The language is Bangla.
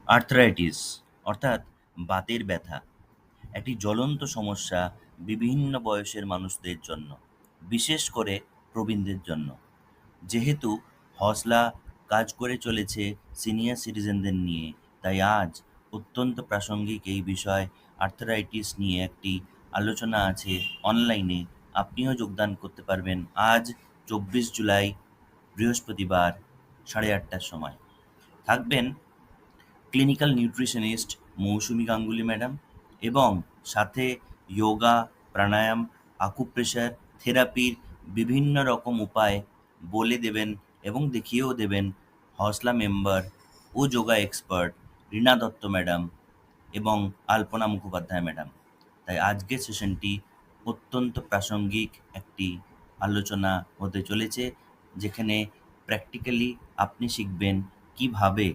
আর্থ্রাইটিস অর্থাৎ বাতের ব্যথা একটি জ্বলন্ত সমস্যা বিভিন্ন বয়সের মানুষদের জন্য, বিশেষ করে প্রবীণদের জন্য। যেহেতু হজলা কাজ করে চলেছে সিনিয়র সিটিজেনদের নিয়ে, তাই আজ অত্যন্ত প্রাসঙ্গিক এই বিষয় আর্থ্রাইটিস নিয়ে একটি আলোচনা আছে অনলাইনে। আপনিও যোগদান করতে পারবেন আজ 24 জুলাই বৃহস্পতিবার 8:30টার সময়। থাকবেন ক্লিনিক্যাল নিউট্রিশনিস্ট মৌসুমী গাঙ্গুলি ম্যাডাম এবং সাথে যোগা, প্রাণায়াম, আকুপ্রেশার, থেরাপির বিভিন্ন রকম উপায় বলে দেবেন এবং দেখিয়েও দেবেন হসলা মেম্বার ও যোগা এক্সপার্ট রীনা দত্ত ম্যাডাম এবং আলপনা মুখোপাধ্যায় ম্যাডাম। তাই আজকের সেশনটি অত্যন্ত প্রাসঙ্গিক একটি আলোচনা হতে চলেছে, যেখানে প্র্যাকটিক্যালি আপনি শিখবেন কিভাবে